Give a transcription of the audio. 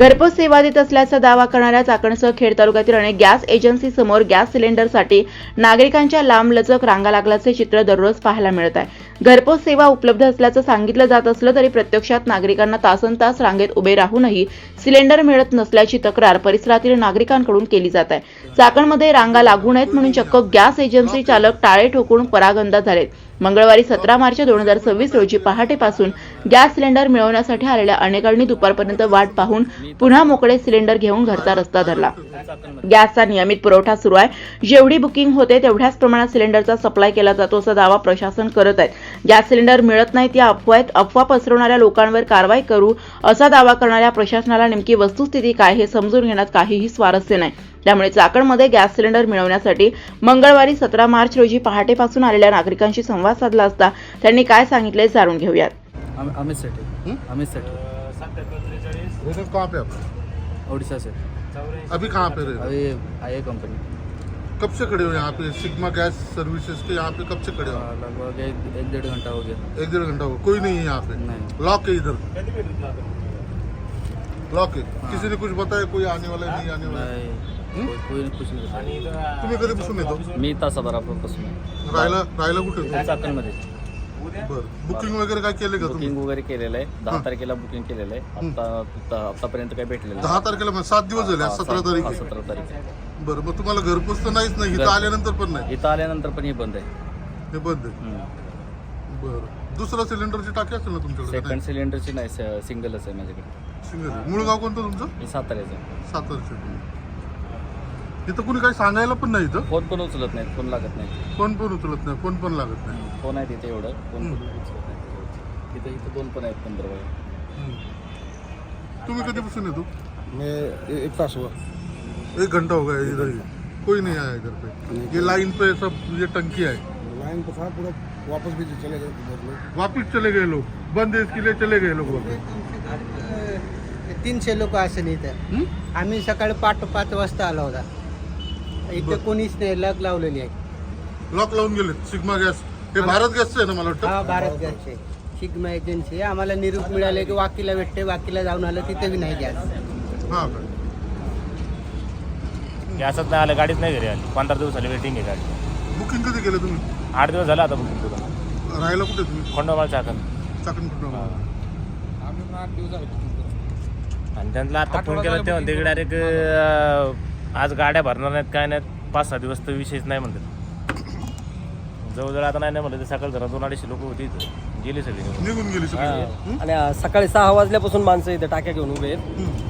घरपोच सेवा देत असल्याचा दावा करणाऱ्या चाकणसह खेड तालुक्यातील अनेक गॅस एजन्सी समोर गॅस सिलेंडरसाठी नागरिकांच्या लांबलचक रांगा लागल्याचे चित्र दररोज पाहायला मिळत आहे। घरपोच सेवा उपलब्ध असल्याचं सांगितलं जात असलं तरी प्रत्यक्षात नागरिकांना तासनतास रांगेत उभे राहूनही सिलेंडर मिळत नसल्याची तक्रार परिसरातील नागरिकांकडून केली जात आहे। चाकणमध्ये रांगा लागू नयेत म्हणून चक्क गॅस एजन्सी चालक टाळे ठोकून परागंदा झालेत। मंगळवारी 17 मार्च 2026 रोजी पहाटेपासून गॅस सिलेंडर मिळवण्यासाठी आलेल्या अनेकांनी दुपारपर्यंत वाट पाहून पुन्हा मोकळे सिलेंडर घेऊन घरचा रस्ता धरला। गॅसचा नियमित पुरवठा सुरू आहे। जेवढी बुकिंग होते तेवढ्याच प्रमाणात सिलेंडरचा सप्लाय केला जातो असा दावा प्रशासन करत आहे। गॅस सिलेंडर मिळत नाहीत या अफवा पसरवणाऱ्या लोकांवर कारवाई करू असा दावा करणाऱ्या प्रशासनाला नेमकी वस्तुस्थिती काय हे समजून घेण्यात काहीही स्वारस्य नाही। त्यामुळे चाकणमध्ये गॅस सिलेंडर मिळवण्यासाठी मंगळवारी 17 मार्च रोजी पहाटेपासून आलेल्या नागरिकांशी संवाद साधला असता त्यांनी काय सांगितले जाणून घेऊयात। अमित सेठी। कहाँ पे आप? उड़ीसा से। अभी कहाँ पे रहे? अभी आई कंपनी। कब से खड़े हो यहाँ पे? सिग्मा गैस सर्विसेज के यहाँ पे कब से खड़े हो? लगभग एक डेढ़ घंटा हो गया। 1-1.5 घंटा हो, कोई नहीं है यहाँ पे? नहीं। लॉक है इधर? लॉक है। किसी ने कुछ बताया कोई आने वाला है नहीं आने वाला है? कोई कुछ नाही बताया। तुम्ही कधीपासून येतो? मी तासाभरापासून आहे। राहायला कुठे होतो? चाकणमध्ये। बरं, बुकिंग वगैरे काय केले का तुम्ही? बुकिंग वगैरे केलेलं आहे। 10 तारखेला बुकिंग केलेलं आहे। आतापर्यंत काही भेटलेलं नाही। 10 तारखेला म्हणजे 7 दिवस झाले, आज 17 तारीख आहे. 17 तारीख आहे। बरं, मग तुम्हाला घरपोच तर नाहीच नाही, इथं आल्यानंतर पण नाही? इथं आल्यानंतर पण हे बंद आहे। हे बंद आहे. बरं, दुसरा सिलेंडरची टाकी असेल ना तुमच्याकडे? सेकंड सिलेंडरची नाही, सिंगलच आहे माझ्याकडे। सिंगल आहे. मूळ गाव कोणतं तुमचं? हे साताऱ्याचं आहे। सातारचं. इथं कुणी काही सांगायला पण नाही इथं? फोन पण उचलत नाहीत, फोन लागत नाही। फोन पण उचलत नाही, फोन पण लागत नाही. फोन आहे तिथे एवढं, फोन पण उचलत नाही। इथं 2 पण आहेत 15 वेळा। तुम्ही कधीपासून येतो? मैं एक तास हुआ। 1 घंटा हो गया इधर ही, कोई नहीं आया इधर पे। ये लाइन पे सब ये टंकी है, लाइन तो था पूरा, वापस भी चले गए उधर लोग। वापिस चले गए लोग, बंद है इसके लिए चले गए लोग वापस। 300 लोक असेल इथं। आम्ही सकाळी 5 वाजता आलो होता। इथे कोणीच नाही, लग लावलेली आहे। लॉक लावून गेले। सिग्मा गॅस हे भारत गॅसचं आहे ना मला वाटतं? हा, भारत गॅसचे सिग्मा एजन्सी। आम्हाला निरोप मिळाले की वाकीला भेटते, वाकीला जाऊन आलं तिथे बी नाही गॅस। हां का? गॅसच नाही आलं, गाडीच नाही घरी आली। 15 दिवस झाले वेटिंग आहे गाडी। बुकिंग कधी केलं तुम्ही? 8 दिवस झाला आता बुकिंग करून। राहायला कुठे तुम्ही? खंडोबाळ चाकण। चाकण कुठं? आम्ही 8 दिवस झाले। आणि त्यांना आता फोन केला ते म्हणते की डायरेक्ट आज गाड्या भरणार नाहीत, काय नाहीत, 5-6 दिवस तर विषयच नाही म्हणतात। जवळजवळ आता नाही म्हणलं, ते सकाळ जरा 200-250 लोक होती इथं, गेली सगळी निघून गेली सगळी. आणि सकाळी 6 वाजल्यापासून माणसं इथे टाक्या घेऊन उभे आहेत।